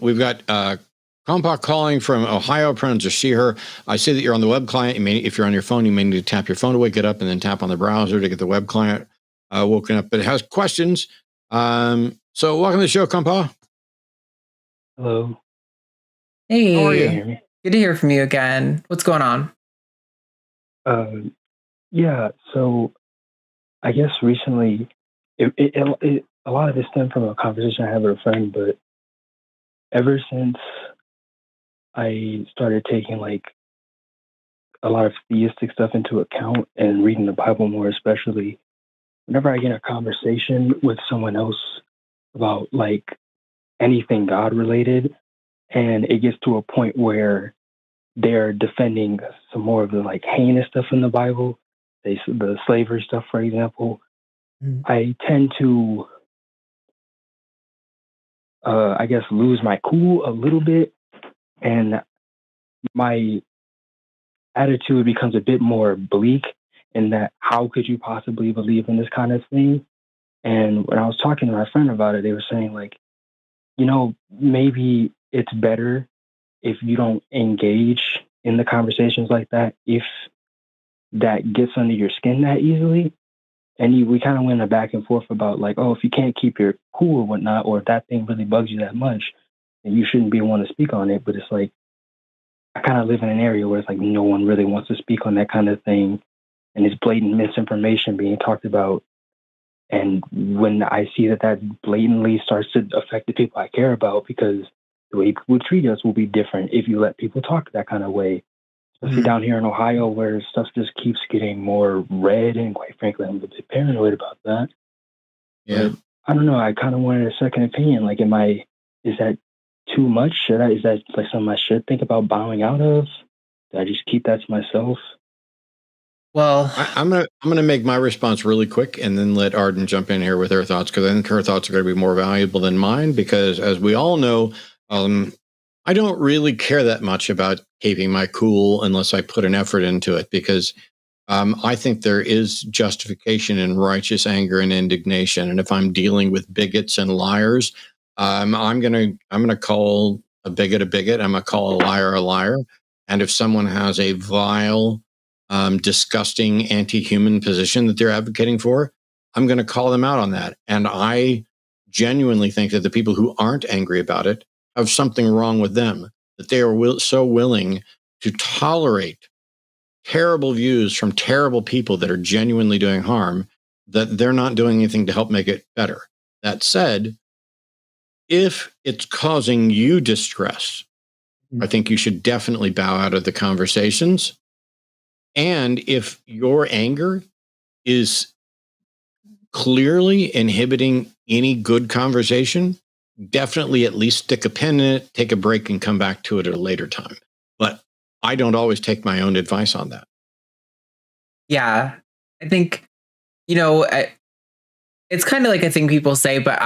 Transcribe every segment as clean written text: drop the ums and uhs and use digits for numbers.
we've got Kompa calling from Ohio. Pronouns are she, her. I see that you're on the web client. If you're on your phone, you may need to tap your phone to wake it up and then tap on the browser to get the web client woken up. But it has questions. So welcome to the show, Kompa. Hello. Hey. How are you? Good to hear from you again. What's going on? Yeah, so I guess recently, a lot of it stemmed from a conversation I had with a friend, but ever since I started taking like a lot of theistic stuff into account and reading the Bible more, especially whenever I get a conversation with someone else about like anything God related, and it gets to a point where they're defending some more of the like heinous stuff in the Bible, the slavery stuff, for example, I tend to, I guess, lose my cool a little bit, and my attitude becomes a bit more bleak in that how could you possibly believe in this kind of thing? And when I was talking to my friend about it, they were saying like, maybe it's better if you don't engage in the conversations like that, if that gets under your skin that easily. And we kind of went a back and forth about like, oh, if you can't keep your cool or whatnot, or if that thing really bugs you that much, then you shouldn't be one to speak on it. But it's like, I kind of live in an area where it's like no one really wants to speak on that kind of thing. And it's blatant misinformation being talked about. And when I see that blatantly starts to affect the people I care about, because the way people treat us will be different if you let people talk that kind of way. Especially down here in Ohio, where stuff just keeps getting more red, and quite frankly, I'm a bit paranoid about that. Yeah. But I don't know. I kind of wanted a second opinion. Like, is that too much? Is that like something I should think about bowing out of? Do I just keep that to myself? Well, I'm gonna make my response really quick and then let Arden jump in here with her thoughts, because I think her thoughts are going to be more valuable than mine. Because as we all know, I don't really care that much about keeping my cool unless I put an effort into it, because I think there is justification in righteous anger and indignation. And if I'm dealing with bigots and liars, I'm gonna call a bigot a bigot. I'm gonna call a liar a liar. And if someone has a vile, disgusting, anti-human position that they're advocating for, I'm going to call them out on that. And I genuinely think that the people who aren't angry about it have something wrong with them, that they are so willing to tolerate terrible views from terrible people that are genuinely doing harm, that they're not doing anything to help make it better. That said, if it's causing you distress, I think you should definitely bow out of the conversations. And if your anger is clearly inhibiting any good conversation, definitely at least stick a pin in it, take a break, and come back to it at a later time. But I don't always take my own advice on that. Yeah, I think, it's kind of like a thing people say, but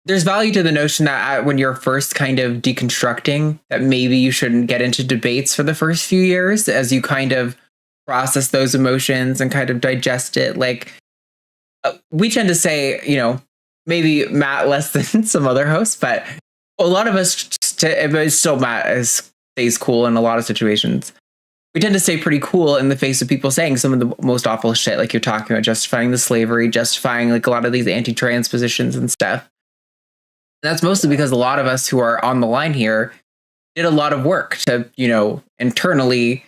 there's value to the notion that when you're first kind of deconstructing, that maybe you shouldn't get into debates for the first few years as you kind of process those emotions and kind of digest it. Like we tend to say, maybe Matt less than some other hosts, but a lot of us, still Matt stays cool in a lot of situations. We tend to stay pretty cool in the face of people saying some of the most awful shit, like you're talking about, justifying the slavery, justifying like a lot of these anti-trans positions and stuff. And that's mostly because a lot of us who are on the line here did a lot of work to, internally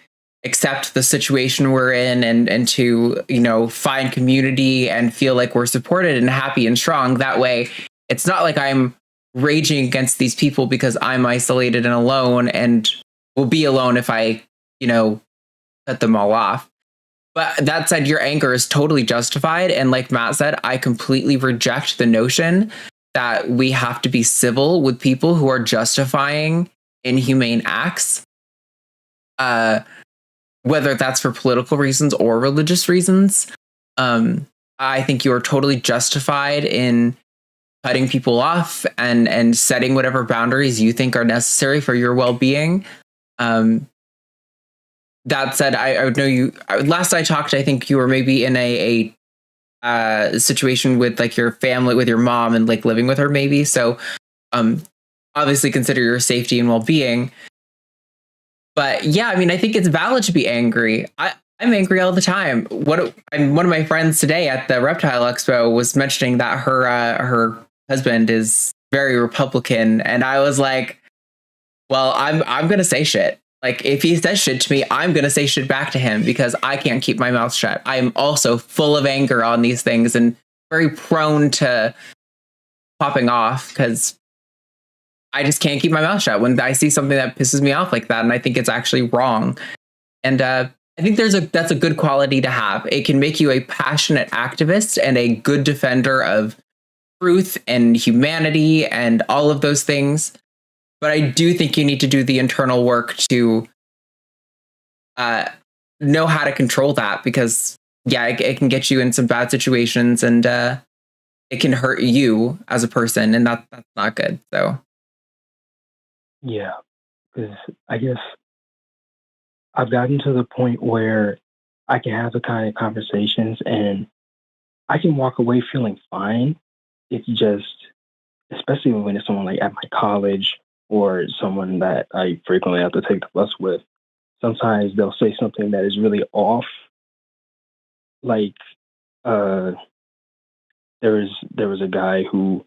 accept the situation we're in and to, find community and feel like we're supported and happy and strong. That way, it's not like I'm raging against these people because I'm isolated and alone and will be alone if I, cut them all off. But that said, your anger is totally justified. And like Matt said, I completely reject the notion that we have to be civil with people who are justifying inhumane acts, whether that's for political reasons or religious reasons. I think you are totally justified in cutting people off and setting whatever boundaries you think are necessary for your well-being. That said, I would know you. Last I talked, I think you were maybe in a situation with like your family, with your mom, and like living with her, maybe. So, obviously consider your safety and well-being. But yeah, I mean, I think it's valid to be angry. I'm angry all the time. One of my friends today at the Reptile Expo was mentioning that her husband is very Republican, and I was like, well, I'm gonna say shit. Like, if he says shit to me, I'm gonna say shit back to him because I can't keep my mouth shut. I am also full of anger on these things and very prone to popping off because I just can't keep my mouth shut when I see something that pisses me off like that, and I think it's actually wrong. And I think that's a good quality to have. It can make you a passionate activist and a good defender of truth and humanity and all of those things. But I do think you need to do the internal work to know how to control that, because yeah, it can get you in some bad situations, and it can hurt you as a person, and that's not good. So Yeah, because I guess I've gotten to the point where I can have the kind of conversations and I can walk away feeling fine. It's just, especially when it's someone like at my college or someone that I frequently have to take the bus with, sometimes they'll say something that is really off. Like, uh, there was a guy who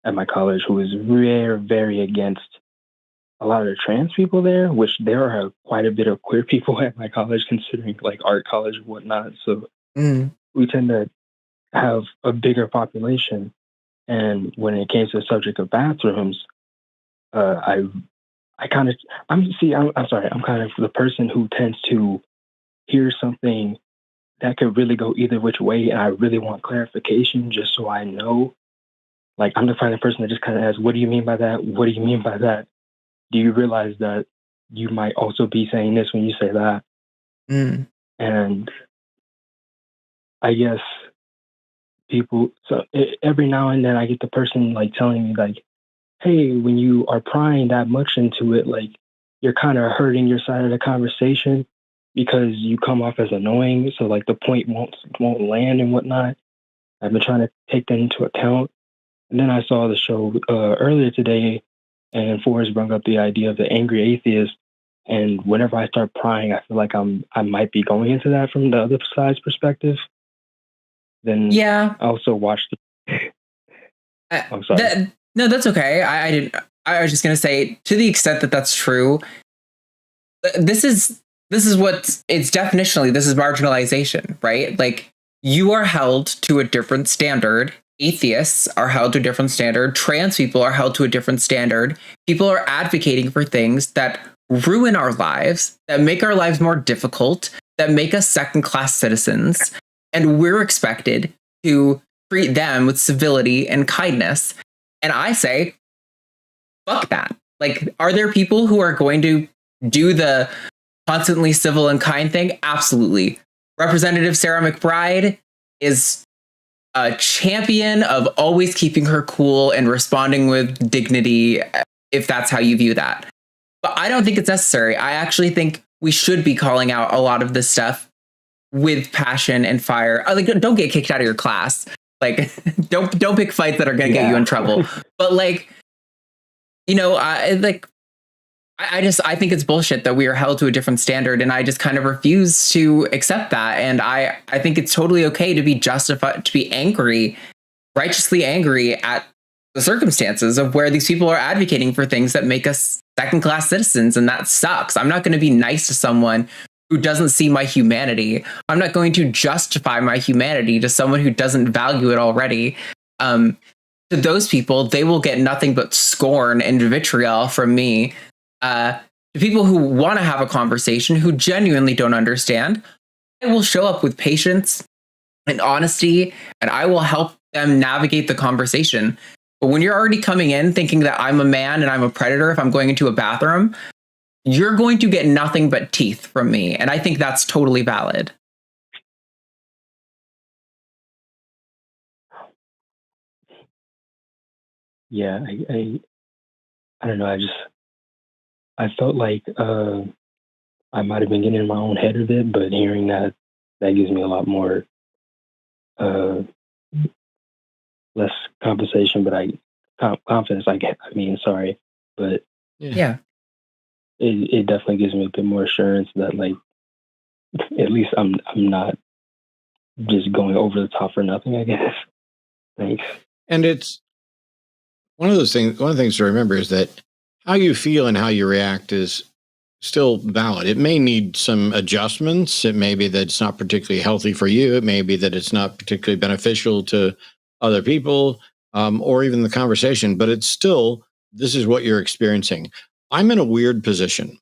at my college who was very, very against a lot of the trans people there, which there are quite a bit of queer people at my college, considering like art college and whatnot. So we tend to have a bigger population. And when it came to the subject of bathrooms, I kind of, I'm sorry, I'm kind of the person who tends to hear something that could really go either which way, and I really want clarification just so I know. Like, I'm the kind of person that just kind of asks, "What do you mean by that? What do you mean by that? Do you realize that you might also be saying this when you say that?" And I guess every now and then I get the person like telling me like, "Hey, when you are prying that much into it, like you're kind of hurting your side of the conversation because you come off as annoying. So like the point won't land and whatnot." I've been trying to take that into account. And then I saw the show earlier today, and Forrest brought up the idea of the angry atheist. And whenever I start prying, I feel like I might be going into that from the other side's perspective. Then yeah, I also watched. I'm sorry. No, that's okay. I didn't. I was just gonna say, to the extent that that's true, this is what it's definitionally. This is marginalization, right? Like, you are held to a different standard. Atheists are held to a different standard. Trans people are held to a different standard. People are advocating for things that ruin our lives, that make our lives more difficult, that make us second-class citizens, and we're expected to treat them with civility and kindness. And I say, fuck that. Like, are there people who are going to do the constantly civil and kind thing? Absolutely. Representative Sarah McBride is a champion of always keeping her cool and responding with dignity, if that's how you view that. But I don't think it's necessary. I actually think we should be calling out a lot of this stuff with passion and fire. Like, don't get kicked out of your class. Like, don't pick fights that are going to get you in trouble. But like, you know, I think it's bullshit that we are held to a different standard, and I just kind of refuse to accept that. And I think it's totally okay to be justified, to be angry, righteously angry at the circumstances of where these people are advocating for things that make us second-class citizens, and that sucks. I'm not going to be nice to someone who doesn't see my humanity. I'm not going to justify my humanity to someone who doesn't value it already. To those people, they will get nothing but scorn and vitriol from me. To people who want to have a conversation, who genuinely don't understand, I will show up with patience and honesty, and I will help them navigate the conversation. But when you're already coming in thinking that I'm a man and I'm a predator if I'm going into a bathroom, you're going to get nothing but teeth from me. And I think that's totally valid. Yeah, I don't know. I felt like I might have been getting in my own head a bit, but hearing that gives me a lot more less compensation, but confidence. Sorry. But Yeah. it definitely gives me a bit more assurance that, like, at least I'm not just going over the top for nothing, I guess. Thanks. And it's one of the things to remember is that how you feel and how you react is still valid. It may need some adjustments. It may be that it's not particularly healthy for you. It may be that it's not particularly beneficial to other people, or even the conversation, but it's still, this is what you're experiencing. I'm in a weird position.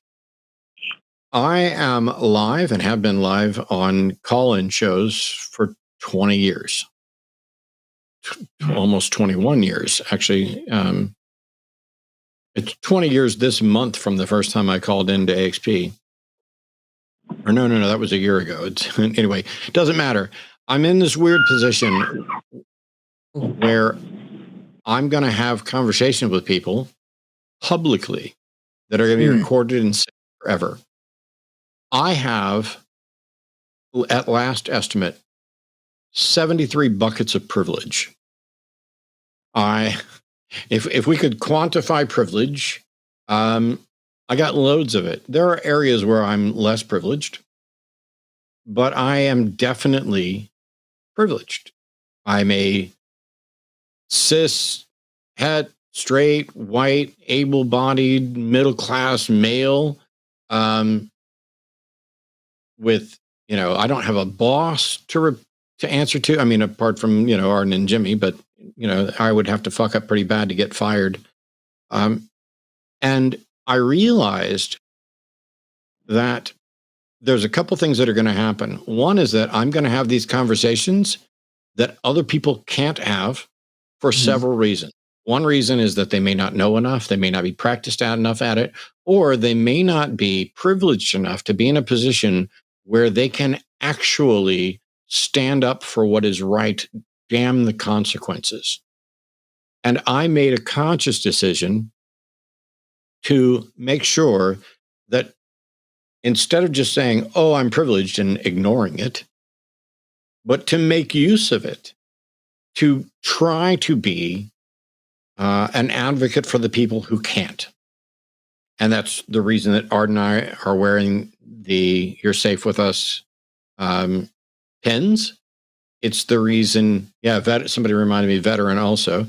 I am live and have been live on call-in shows for 20 years, almost 21 years, actually. It's 20 years this month from the first time I called into AXP. Or no, that was a year ago. Anyway, it doesn't matter. I'm in this weird position where I'm going to have conversations with people publicly that are going to be recorded and saved forever. I have, at last estimate, 73 buckets of privilege. If we could quantify privilege, I got loads of it. There are areas where I'm less privileged, but I am definitely privileged. I'm a cis, het, straight, white, able-bodied, middle-class male, with, I don't have a boss to answer to. I mean, apart from, Arden and Jimmy, but, I would have to fuck up pretty bad to get fired. And I realized that there's a couple things that are going to happen. One is that I'm going to have these conversations that other people can't have for several reasons. One reason is that they may not know enough, they may not be practiced out enough at it, or they may not be privileged enough to be in a position where they can actually stand up for what is right, damn the consequences. And I made a conscious decision to make sure that instead of just saying, oh, I'm privileged and ignoring it, but to make use of it, to try to be an advocate for the people who can't. And that's the reason that Arden and I are wearing the You're Safe With Us pins. It's the reason, somebody reminded me, veteran also.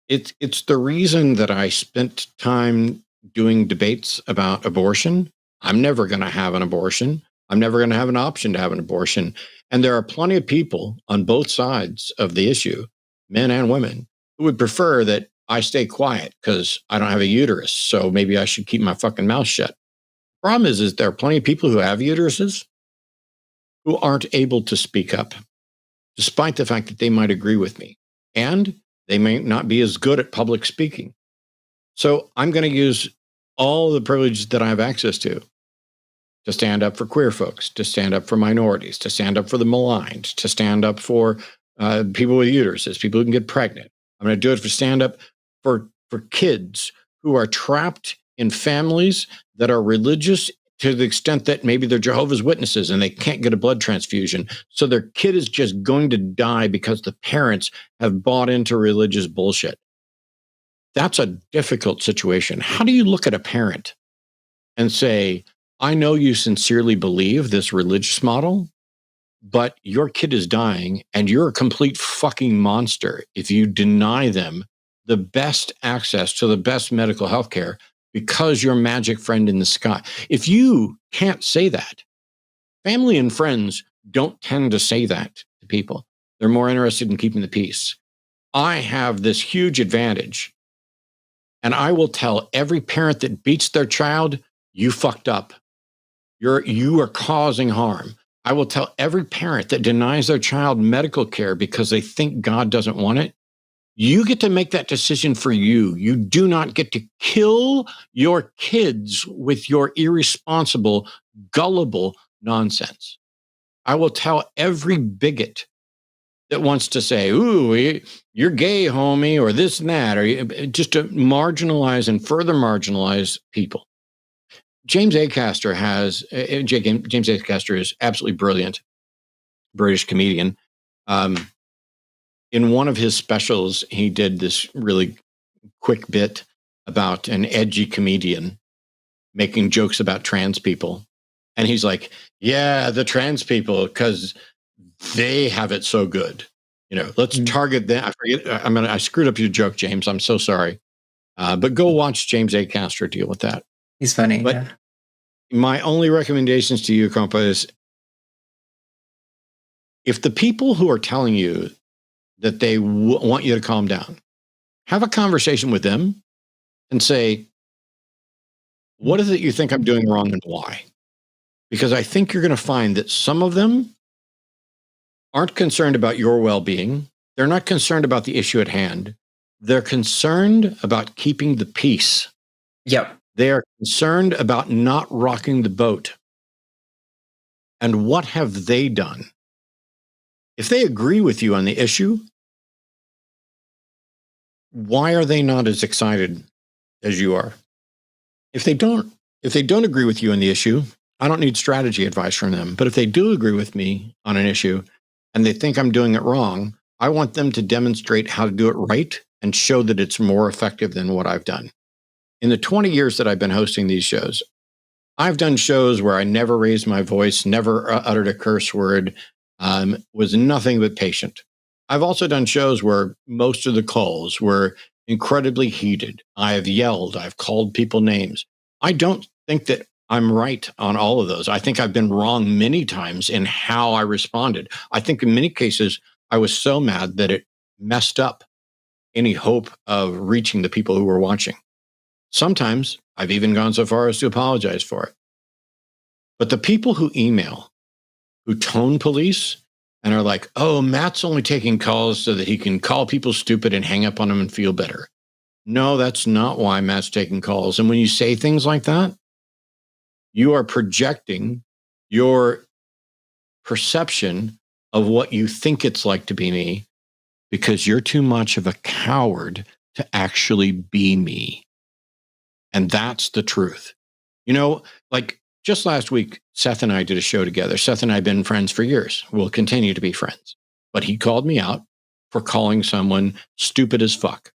It's the reason that I spent time doing debates about abortion. I'm never going to have an abortion. I'm never going to have an option to have an abortion. And there are plenty of people on both sides of the issue, men and women, who would prefer that I stay quiet because I don't have a uterus. So maybe I should keep my fucking mouth shut. Problem is there are plenty of people who have uteruses who aren't able to speak up, despite the fact that they might agree with me. And they may not be as good at public speaking. So I'm going to use all the privilege that I have access to stand up for queer folks, to stand up for minorities, to stand up for the maligned, to stand up for people with uteruses, people who can get pregnant. I'm going to do it for stand up for kids who are trapped in families that are religious to the extent that maybe they're Jehovah's Witnesses and they can't get a blood transfusion. So their kid is just going to die because the parents have bought into religious bullshit. That's a difficult situation. How do you look at a parent and say, I know you sincerely believe this religious model, but your kid is dying and you're a complete fucking monster if you deny them the best access to the best medical health care because you're magic friend in the sky. If you can't say that, family and friends don't tend to say that to people. They're more interested in keeping the peace. I have this huge advantage, and I will tell every parent that beats their child, you fucked up. You are causing harm. I will tell every parent that denies their child medical care because they think God doesn't want it, you get to make that decision for you. You do not get to kill your kids with your irresponsible, gullible nonsense. I will tell every bigot that wants to say, ooh, you're gay, homie, or this and that, or just to marginalize and further marginalize people. James Acaster James Acaster is absolutely brilliant, British comedian. In one of his specials, he did this really quick bit about an edgy comedian making jokes about trans people. And he's like, yeah, the trans people, because they have it so good. Let's target them. I forget. I screwed up your joke, James. I'm so sorry. But go watch James A. Castro deal with that. He's funny. But my only recommendations to you, Kompa, is if the people who are telling you that they want you to calm down, have a conversation with them and say, what is it you think I'm doing wrong and why? Because I think you're going to find that some of them aren't concerned about your well-being. They're not concerned about the issue at hand. They're concerned about keeping the peace. Yep. They are concerned about not rocking the boat. And what have they done? If they agree with you on the issue, why are they not as excited as you are? If they don't agree with you on the issue, I don't need strategy advice from them. But if they do agree with me on an issue and they think I'm doing it wrong, I want them to demonstrate how to do it right and show that it's more effective than what I've done. In the 20 years that I've been hosting these shows, I've done shows where I never raised my voice, never uttered a curse word, was nothing but patient. I've also done shows where most of the calls were incredibly heated. I have yelled. I've called people names. I don't think that I'm right on all of those. I think I've been wrong many times in how I responded. I think in many cases, I was so mad that it messed up any hope of reaching the people who were watching. Sometimes I've even gone so far as to apologize for it. But the people who email, who tone police, and are like, oh, Matt's only taking calls so that he can call people stupid and hang up on them and feel better. No, that's not why Matt's taking calls. And when you say things like that, you are projecting your perception of what you think it's like to be me because you're too much of a coward to actually be me. And that's the truth. Like just last week, Seth and I did a show together. Seth and I have been friends for years. We'll continue to be friends. But he called me out for calling someone stupid as fuck.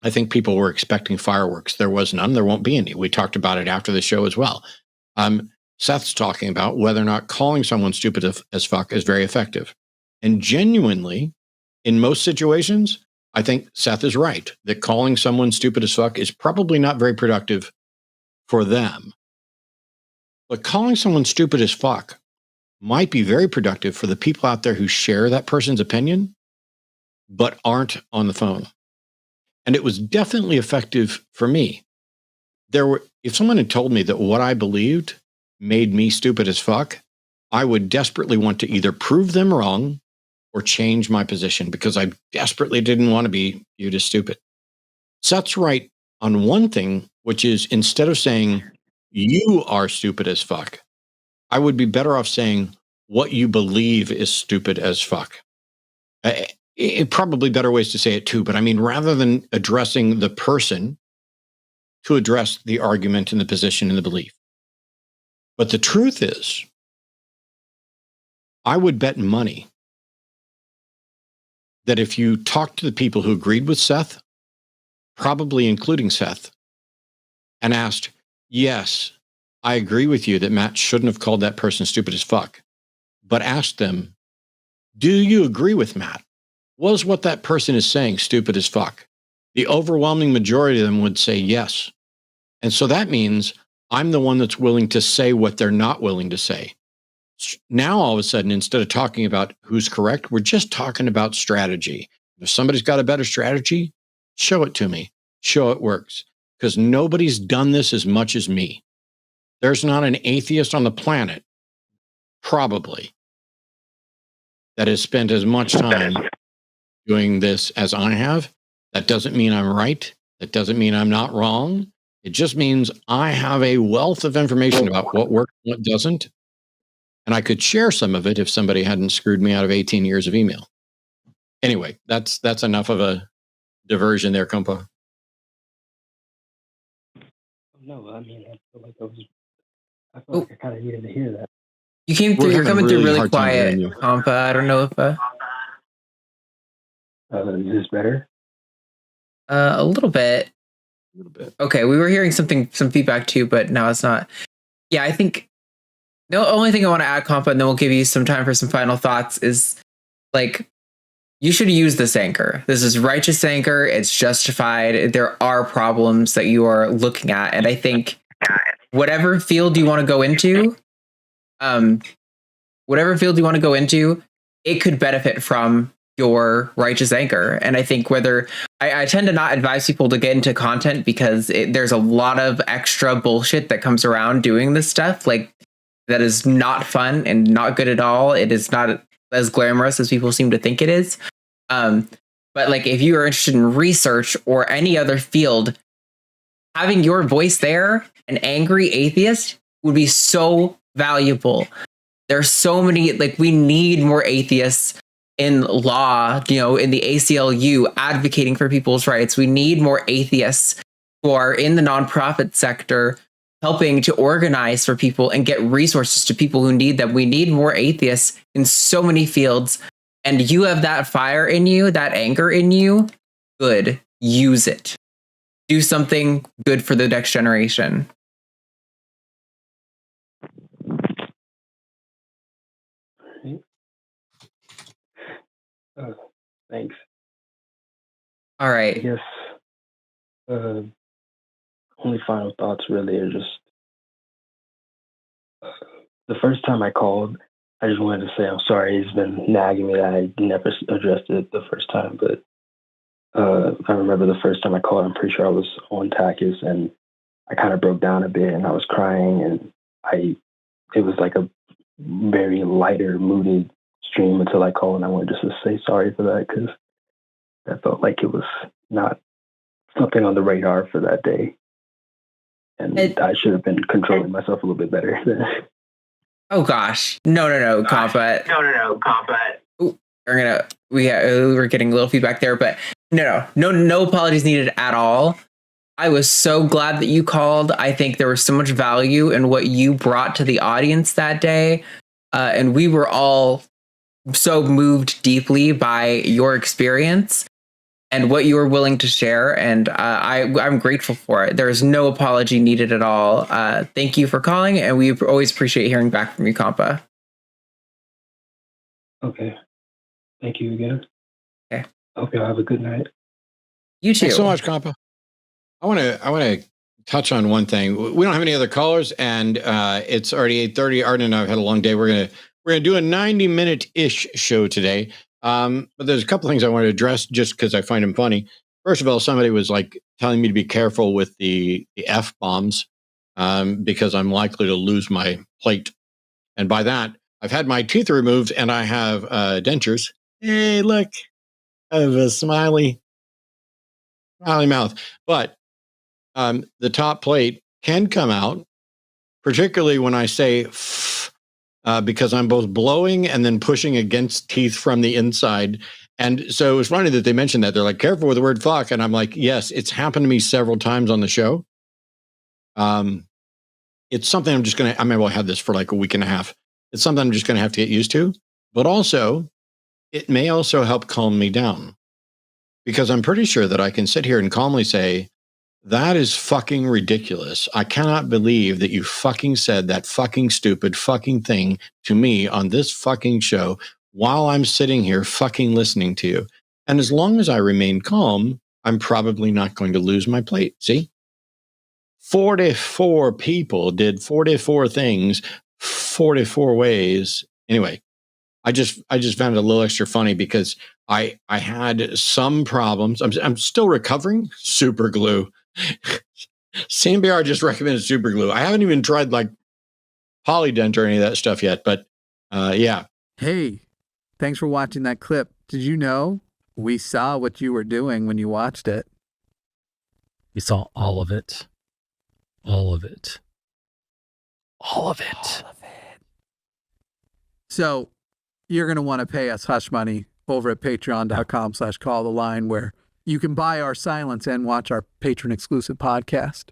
I think people were expecting fireworks. There was none. There won't be any. We talked about it after the show as well. Seth's talking about whether or not calling someone stupid as fuck is very effective. And genuinely, in most situations, I think Seth is right that calling someone stupid as fuck is probably not very productive for them. But calling someone stupid as fuck might be very productive for the people out there who share that person's opinion, but aren't on the phone. And it was definitely effective for me. If someone had told me that what I believed made me stupid as fuck, I would desperately want to either prove them wrong or change my position because I desperately didn't want to be viewed as stupid. Seth's right on one thing, which is instead of saying, you are stupid as fuck, I would be better off saying what you believe is stupid as fuck. Probably better ways to say it too, but I mean, rather than addressing the person, to address the argument and the position and the belief. But the truth is, I would bet money that if you talk to the people who agreed with Seth, probably including Seth, and asked, yes, I agree with you that Matt shouldn't have called that person stupid as fuck, but asked them, do you agree with Matt? Was what that person is saying stupid as fuck? The overwhelming majority of them would say yes. And so that means I'm the one that's willing to say what they're not willing to say. Now, all of a sudden, instead of talking about who's correct, we're just talking about strategy. If somebody's got a better strategy, show it to me. Show it works. Because nobody's done this as much as me. There's not an atheist on the planet, probably, that has spent as much time doing this as I have. That doesn't mean I'm right. That doesn't mean I'm not wrong. It just means I have a wealth of information about what works and what doesn't. And I could share some of it if somebody hadn't screwed me out of 18 years of email. Anyway, that's enough of a diversion there, Kompa. No, I mean, I feel like I kind of needed to hear that. You came through. You're coming through really quiet, Kompa. I don't know if. Is this better? A little bit. a little bit. Okay, we were hearing some feedback too, but now it's not. Yeah, I think the only thing I want to add, Kompa, and then we'll give you some time for some final thoughts, is like, you should use this anchor. This is righteous anchor. It's justified. There are problems that you are looking at. And I think whatever field you want to go into, it could benefit from your righteous anchor. And I think I tend to not advise people to get into content because there's a lot of extra bullshit that comes around doing this stuff. Like, that is not fun and not good at all. It is not as glamorous as people seem to think it is. But like, if you are interested in research or any other field, having your voice there, an angry atheist, would be so valuable. There's so many, like, we need more atheists in law, in the ACLU advocating for people's rights. We need more atheists who are in the nonprofit sector helping to organize for people and get resources to people who need them. We need more atheists in so many fields. And you have that fire in you, that anger in you. Good. Use it. Do something good for the next generation. Thanks. All right. I guess only final thoughts really are just the first time I called, I just wanted to say I'm sorry. He's been nagging me that I never addressed it the first time, but I remember the first time I called, I'm pretty sure I was on Takis and I kind of broke down a bit and I was crying and it was like a very lighter mooded stream until I called, and I wanted just to say sorry for that because that felt like it was not something on the radar for that day. And I should have been controlling myself a little bit better. Oh gosh. No, Kompa. We're getting a little feedback there, but no apologies needed at all. I was so glad that you called. I think there was so much value in what you brought to the audience that day. And we were all so moved deeply by your experience and what you were willing to share. And I'm grateful for it. There's no apology needed at all. Thank you for calling. And we always appreciate hearing back from you, Kompa. Okay. Thank you again. Okay. I hope y'all have a good night. You too. Thanks so much, Kompa. I want to touch on one thing. We don't have any other callers, and it's already 8:30. Arden and I have had a long day. We're gonna do a 90-minute-ish show today. But there's a couple things I want to address just because I find them funny. First of all, somebody was like telling me to be careful with the F-bombs because I'm likely to lose my plate. And by that, I've had my teeth removed and I have dentures. Hey, look, I have a smiley mouth. But the top plate can come out, particularly when I say because I'm both blowing and then pushing against teeth from the inside. And so it was funny that they mentioned that. They're like, careful with the word fuck. And I'm like, yes, it's happened to me several times on the show. It's something I mean, I had this for like a week and a half. It's something I'm just going to have to get used to. But also, it may also help calm me down. Because I'm pretty sure that I can sit here and calmly say, that is fucking ridiculous. I cannot believe that you fucking said that fucking stupid fucking thing to me on this fucking show while I'm sitting here fucking listening to you. And as long as I remain calm, I'm probably not going to lose my plate. See? 44 people did 44 things, 44 ways. Anyway, I just found it a little extra funny because I had some problems. I'm still recovering. Super glue. CMBR just recommended super glue. I haven't even tried like Polydent or any of that stuff yet, but yeah. Hey, thanks for watching that clip. Did you know we saw what you were doing when you watched it? We saw all of it. All of it. All of it. All of it. So you're going to want to pay us hush money over at patreon.com/calltheline, where you can buy our silence and watch our patron exclusive podcast.